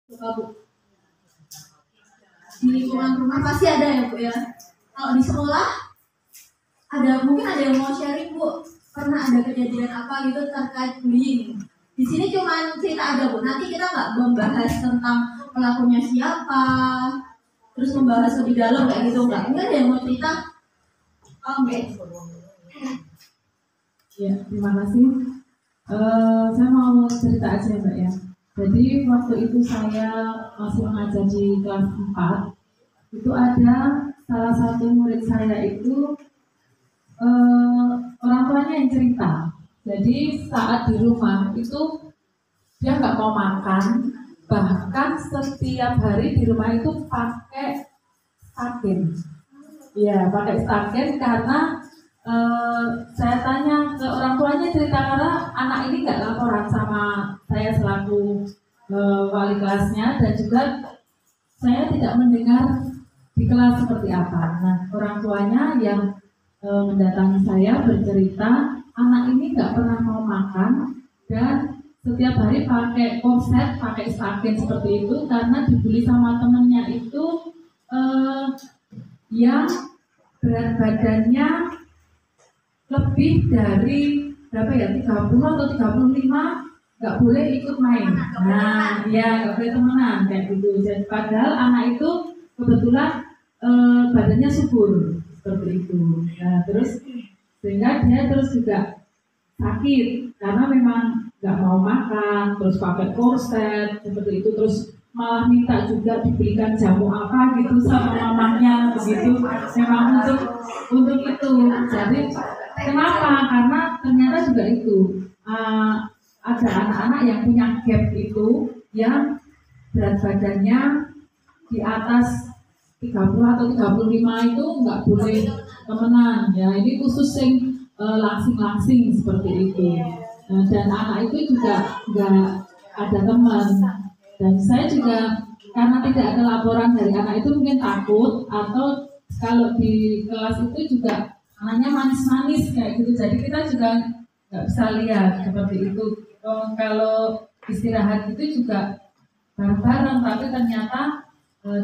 Coba Bu, di lingkungan rumah pasti ada ya Bu ya. Kalau di sekolah mungkin ada yang mau sharing Bu, pernah ada kejadian apa gitu terkait bullying. Di sini cuma cerita aja Bu, nanti kita nggak membahas tentang pelakunya siapa, terus membahas lebih dalam kayak gitu nggak. Ini ada yang mau cerita? Oke. Ya, terima kasih. Saya mau cerita aja Mbak ya. Jadi waktu itu saya masih mengajar di kelas 4. Itu ada salah satu murid saya itu orang tuanya yang cerita. Jadi saat di rumah itu dia nggak mau makan, bahkan setiap hari di rumah itu pakai stakin. Iya, pakai stakin karena saya tanya ke orang tuanya, cerita karena anak ini nggak laporan sama saya selaku wali kelasnya, dan juga saya tidak mendengar di kelas seperti apa. Nah, orang tuanya yang mendatangi saya bercerita anak ini nggak pernah mau makan dan setiap hari pakai korset, pakai stakin seperti itu karena dibully sama temennya itu yang berat badannya lebih dari berapa ya, 30 atau 35 nggak boleh ikut main. Nah, ya nggak boleh temenan kayak gitu. Jadi padahal anak itu kebetulan badannya subur seperti itu. Nah, terus sehingga dia terus juga sakit karena memang nggak mau makan, terus pakai korset seperti itu, terus malah minta juga diberikan jamu apa gitu sama mamanya begitu. Memang untuk itu. Jadi kenapa? Karena ternyata juga itu ada anak-anak yang punya gap itu yang berat badannya di atas 30 atau 35 itu nggak boleh temenan ya. Ini khusus yang langsing-langsing seperti itu. Dan anak itu juga nggak ada teman. Dan saya juga karena tidak ada laporan dari anak itu mungkin takut, atau kalau di kelas itu juga anaknya manis-manis kayak gitu, jadi kita juga nggak bisa lihat seperti itu. Kalau istirahat itu juga bareng-bareng, tapi ternyata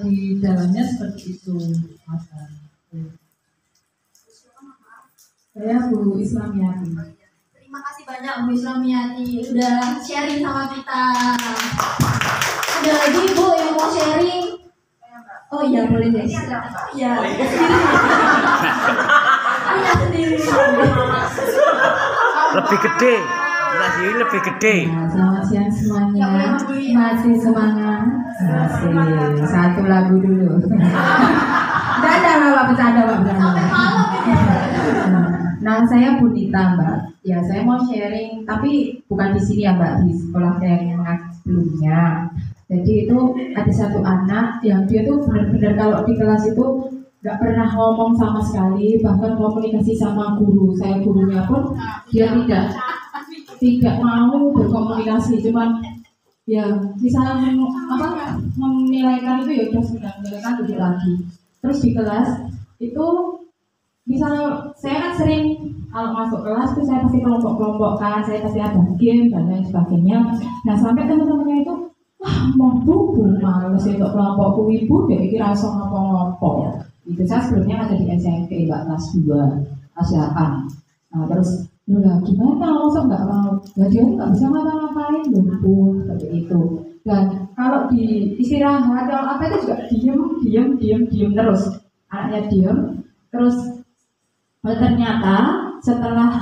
di dalamnya seperti itu. Saya Bu Islamiati. Terima kasih banyak Bu Islamiati udah sharing sama kita. Ada lagi Bu yang mau sharing? Oh iya boleh guys. Iya. Sendiri. Lebih gede, masih lebih gede. Nah, selamat siang semuanya. Masih semangat? Masih. Satu lagu dulu. Dadah Mbak, bercanda Mbak. Nah, saya Bunita Mbak. Ya, saya mau sharing, tapi bukan di sini ya Mbak, di sekolah saya yang sebelumnya. Jadi itu ada satu anak yang dia tuh benar-benar kalau di kelas itu nggak pernah ngomong sama sekali, bahkan komunikasi sama guru. Saya gurunya pun dia tidak mau berkomunikasi, cuman ya misalnya menilaikan itu ya udah sudah menilaikan duduk lagi. Terus di kelas itu misalnya saya kan sering kalau masuk kelas tuh saya pasti kelompok-kelompokkan, saya pasti ada game dan lain sebagainya. Nah sampai teman-temannya itu mau buku males untuk kelompokku ibu deh kira rasa ngopo-ngopo. Itu saya sebelumnya ada di SMP Mbak, kelas 2, kelas 8. Nah terus gimana langsung nggak mau, ya dia nggak bisa ngapa-ngapain lumpuh seperti itu. Dan kalau di istirahat kalau apa itu juga diem terus, anaknya diem terus. Ternyata setelah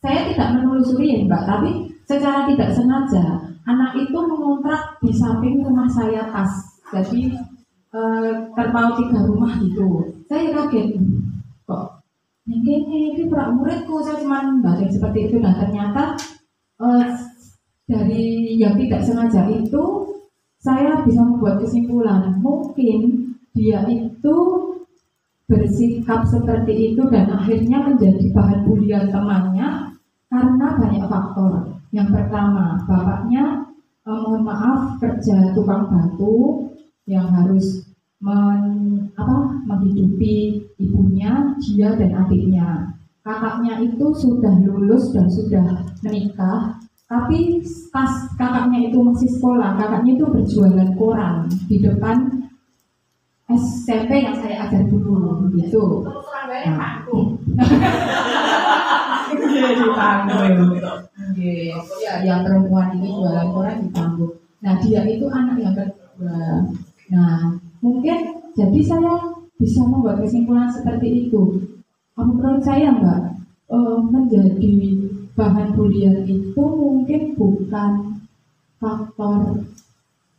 saya tidak menelusuri ya Mbak, tapi secara tidak sengaja anak itu mengontrak di samping rumah saya pas, jadi terpaut 3 rumah gitu. Saya kaget, kok ini perak muridku, saya cuma baca seperti itu. Dan ternyata dari yang tidak sengaja itu saya bisa membuat kesimpulan mungkin dia itu bersikap seperti itu dan akhirnya menjadi bahan bulian temannya karena banyak faktor. Yang pertama, bapaknya mohon maaf kerja tukang batu yang harus menghidupi ibunya, dia dan adiknya. Kakaknya itu sudah lulus dan sudah menikah, Tapi pas kakaknya itu masih sekolah, kakaknya itu berjualan koran di depan SMP yang saya ajar dulu gitu. Nah, di panggung. Ya, yang perempuan ini jualan koran di panggung. Nah, dia itu anak yang kedua. Nah, mungkin jadi saya bisa membuat kesimpulan seperti itu. Menurut saya, Mbak, menjadi bahan bulian itu mungkin bukan faktor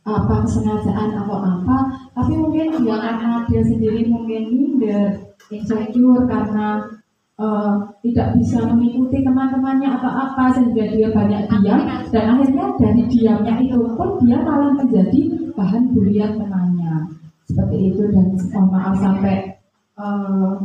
apa kesengajaan atau apa, tapi mungkin dia karena dia sendiri mungkin minder, insecure karena tidak bisa mengikuti teman-temannya atau apa sehingga dia banyak diam dan akhirnya dari diamnya itu pun dia malah menjadi bahan bulian temannya seperti itu. Dan maaf sampai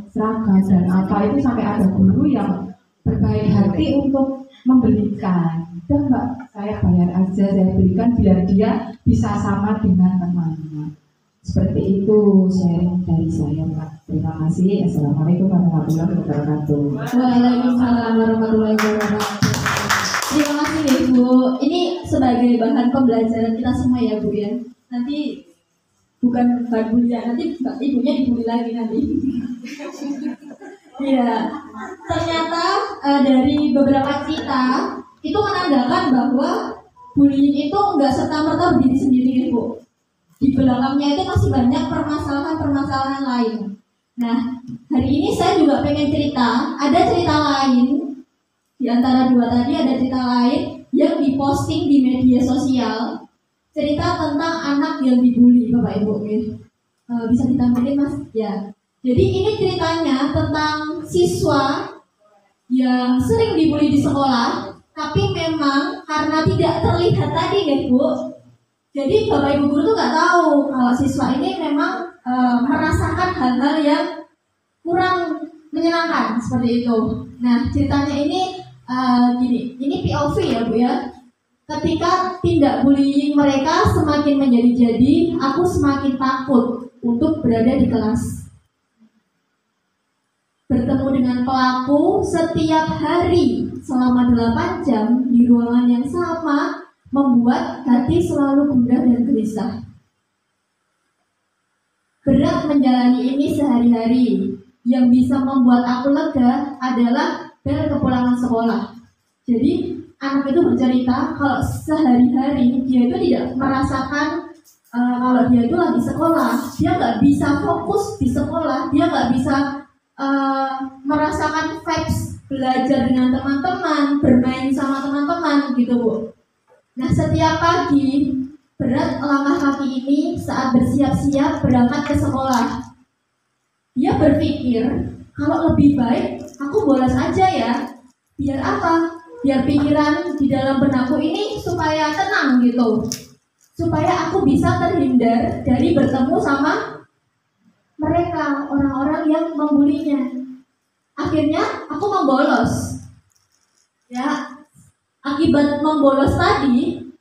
seragam dan apa itu sampai ada guru yang berbaik hati untuk membelikan. Dan Mbak, saya bayar aja, saya belikan biar dia bisa sama dengan temannya. Seperti itu sharing dari saya, Mbak. Terima kasih. Assalamualaikum warahmatullahi wabarakatuh. Waalaikumsalam warahmatullahi wabarakatuh. Terima kasih ya Bu. Ini sebagai bahan pembelajaran kita semua ya Bu ya. Nanti bukan bahan bulian, nanti ibunya dibully lagi nanti. Iya. Ternyata dari beberapa cerita itu menandakan bahwa bullying itu nggak serta-merta berdiri sendiri ya Bu. Di belakangnya itu masih banyak permasalahan-permasalahan lain. Nah, hari ini saya juga pengen cerita, ada cerita lain di antara dua tadi, ada cerita lain yang diposting di media sosial, cerita tentang anak yang dibully, Bapak Ibu. Bisa ditampilin Mas? Ya. Jadi ini ceritanya tentang siswa yang sering dibully di sekolah, tapi memang karena tidak terlihat tadi ya Bu. Jadi Bapak Ibu guru tuh nggak tahu kalau siswa ini memang merasakan hal-hal yang kurang menyenangkan seperti itu. Nah ceritanya ini gini, ini POV ya Bu ya. Ketika tindak bullying mereka semakin menjadi-jadi, aku semakin takut untuk berada di kelas. Bertemu dengan pelaku setiap hari selama 8 jam di ruangan yang sama membuat hati selalu gundah dan gelisah. Berat menjalani ini sehari-hari. Yang bisa membuat aku lega adalah bel kepulangan sekolah. Jadi anak itu bercerita kalau sehari-hari dia itu tidak merasakan kalau dia itu lagi sekolah, dia nggak bisa fokus di sekolah, dia nggak bisa merasakan vibes belajar dengan teman-teman, bermain sama teman-teman gitu Bu. Nah setiap pagi berat langkah kaki ini saat bersiap-siap berangkat ke sekolah. Dia berpikir kalau lebih baik aku bolos aja ya. Biar apa? Biar pikiran di dalam benakku ini supaya tenang gitu. Supaya aku bisa terhindar dari bertemu sama mereka, orang-orang yang membulinya. Akhirnya aku membolos. Ya, akibat membolos tadi,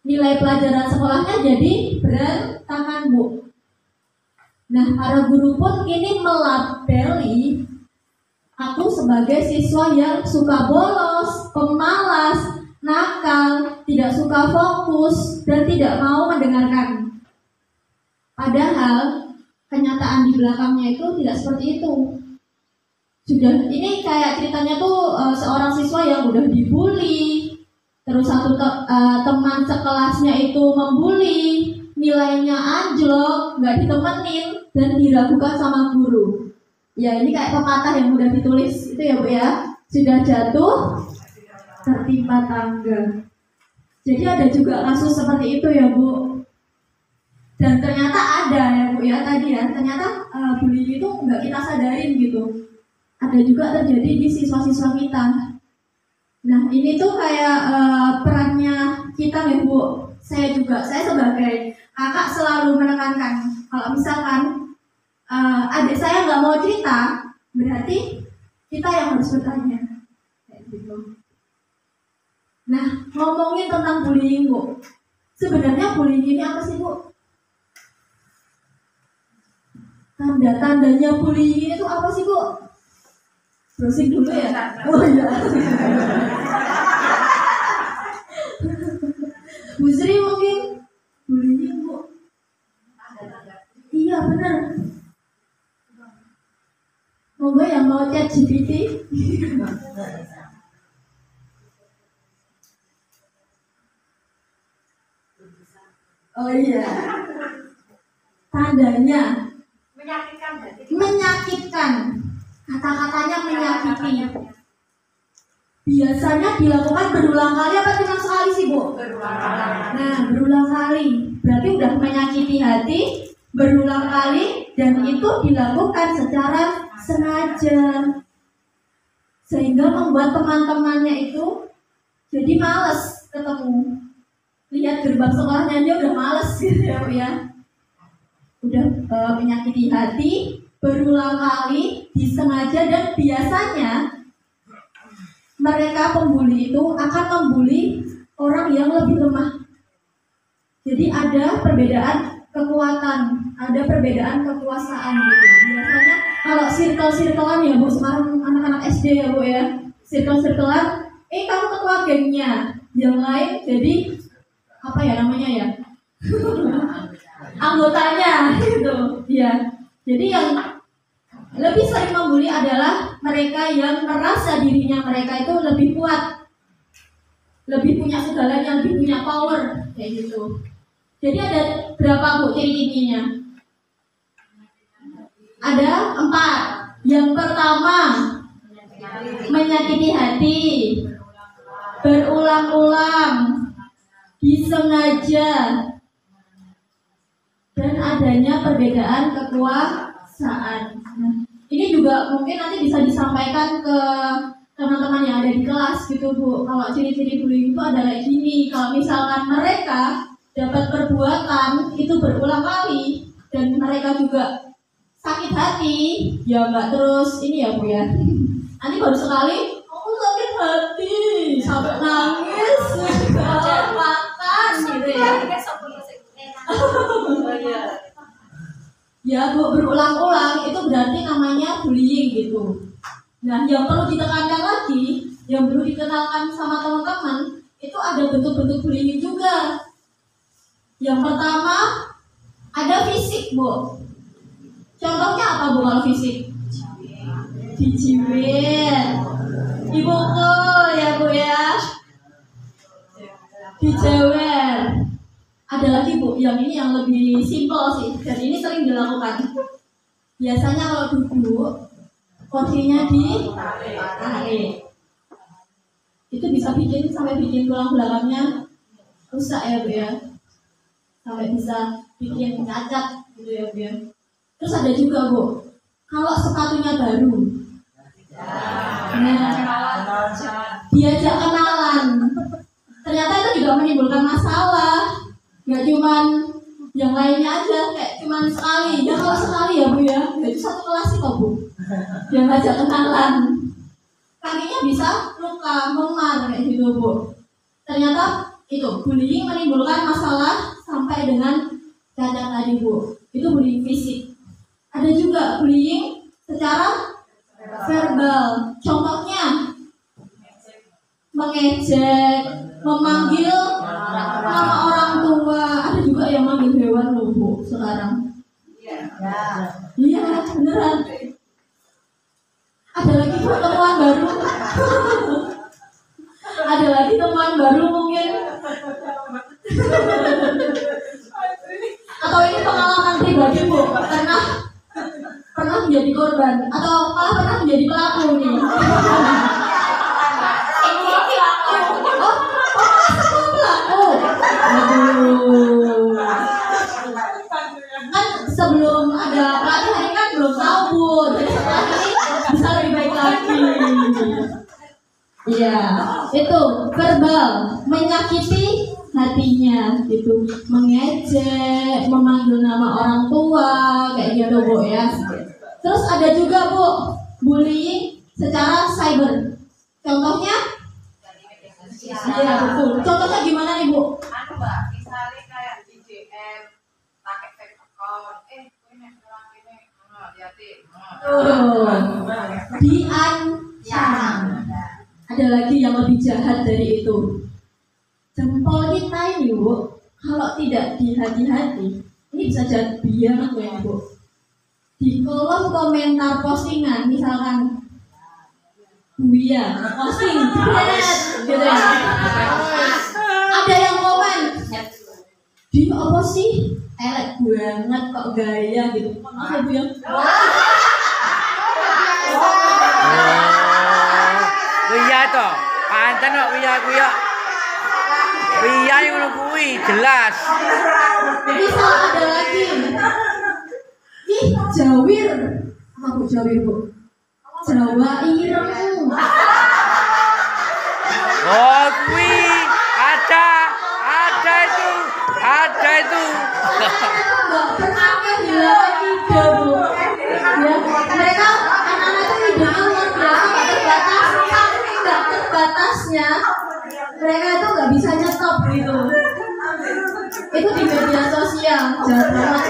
nilai pelajaran sekolahnya jadi berantakan Bu. Nah, para guru pun ini melabeli aku sebagai siswa yang suka bolos, pemalas, nakal, tidak suka fokus, dan tidak mau mendengarkan. Padahal kenyataan di belakangnya itu tidak seperti itu. Sudah ini kayak ceritanya tuh seorang siswa yang udah dibully, terus satu teman sekelasnya itu membuli, nilainya anjlok, nggak ditemenin dan diragukan sama guru. Ya ini kayak pepatah yang udah ditulis itu ya Bu ya. Sudah jatuh tertimpa tangga. Jadi ada juga kasus seperti itu ya Bu. Dan ternyata ada ya Bu ya tadi ya. Ternyata bullying itu nggak kita sadarin gitu. Ada juga terjadi di siswa-siswa kita. Nah ini tuh kayak perannya kita nih Bu. Saya sebagai kakak selalu menekankan kalau misalkan adik saya nggak mau cerita, berarti kita yang harus bertanya. Kayak gitu. Nah ngomongin tentang bullying Bu, sebenarnya bullying ini apa sih Bu? Tanda-tandanya bullying itu apa sih Bu? Browsing dulu ya. Oh iya. Bu Sri mungkin bullying Bu. Iya benar. Monggo yang mau chat GPT. Oh iya. Tandanya menyakitkan. Kata-katanya menyakiti. Biasanya dilakukan berulang kali apa cuma sekali sih Bu? Berulang kali. Nah, berulang kali. Berarti udah menyakiti hati berulang kali dan itu dilakukan secara sengaja. Sehingga membuat teman-temannya itu jadi males ketemu. Lihat gerbang sekolahnya aja udah males gitu ya Bu ya. Udah menyakiti hati berulang kali disengaja dan biasanya mereka pembuli itu akan membuli orang yang lebih lemah. Jadi ada perbedaan kekuatan, ada perbedaan kekuasaan gitu. Biasanya kalau circle-circlean ya Bu, sekarang anak-anak SD ya Bu ya, circle-circlean, kamu ketua gengnya, yang lain jadi apa ya namanya ya, anggotanya gitu, ya. Jadi yang lebih sering membuli adalah mereka yang merasa dirinya mereka itu lebih kuat, lebih punya segalanya, lebih punya power kayak gitu. Jadi ada berapa Bu ciri-cirinya? Ada 4. Yang pertama, menyakiti hati, berulang-ulang, disengaja, dan adanya perbedaan kekuasaan. Nah, ini juga mungkin nanti bisa disampaikan ke teman-teman yang ada di kelas gitu Bu. Kalau ciri-ciri bullying itu ada kayak gini. Kalau misalkan mereka dapat perbuatan itu berulang kali dan mereka juga sakit hati, ya nggak terus ini ya Bu ya. Nanti baru sekali, aku sakit hati sampai nangis, makan gitu ya. Ya Bu, berulang-ulang itu berarti namanya bullying gitu. Nah, yang perlu ditekankan lagi, yang perlu dikenalkan sama teman-teman, itu ada bentuk-bentuk bullying juga. Yang pertama, ada fisik Bu. Contohnya apa Bu kalau fisik? Dijiwit, dipukul ya Bu ya, dijewer. Ada lagi Bu, yang ini yang lebih simpel sih, dan ini sering dilakukan. Biasanya kalau duduk, kursinya ditarik. Itu bisa sampai bikin tulang belakangnya rusak ya Bu ya, sampai bisa bikin cacat gitu ya Bu ya. Terus ada juga Bu, kalau sepatunya baru, nah, diajak kenalan, ternyata itu juga menimbulkan masalah. Gak cuman yang lainnya aja, kayak cuman sekali. Ya kalau sekali ya Bu ya, itu satu kelas sih kok Bu. Yang ngajak kenalan, kakinya bisa luka, memar kayak gitu Bu. Ternyata itu bullying menimbulkan masalah sampai dengan cacat tadi Bu. Itu bullying fisik. Ada juga bullying secara verbal. Contohnya mengejek, memanggil nama orang tua. Ada juga yang manggil hewan loh Bu sekarang. Iya beneran. Ada lagi Bu temuan baru. Ada lagi temuan baru mungkin. Atau ini pengalaman pribadi Bu, pernah menjadi korban atau malah pernah menjadi pelaku nih. Kan sebelum ada pelatihan ini kan belum tahu Bu, jadi setelah ini bisa lebih baik lagi. Iya, itu verbal, menyakiti hatinya gitu, mengejek, memanggil nama orang tua kayak gitu Bu ya. Terus ada juga Bu, bullying secara cyber. Contohnya? Iya betul. Contohnya gimana nih Bu? Misalnya kayak di DM pakai fake account, ini diancam. Ada lagi yang lebih jahat dari itu. jempol kita ini Bu, kalau tidak dihati-hati, ini bisa jadi biang ya Bu. Di kolom komentar postingan, misalkan Buya posting, gitu ya. Ada yang komen, dia apa sih? Elek banget kok gaya gitu. Apa Bu ya? Wiya to, pancen kok wiya kuwi. Wiya yang ngono kuwi jelas. Bisa ada lagi. Ih, Jawir. Apa Bu Jawir Bu? Jawa ireng. Oh kuwi ada itu. Enggak pernah kehilangan ide Bu. Ya, mereka anak-anak itu idenya luar biasa, nggak terbatas, saking nggak terbatasnya mereka itu nggak bisa nyetop gitu. Itu di media sosial, jahat banget.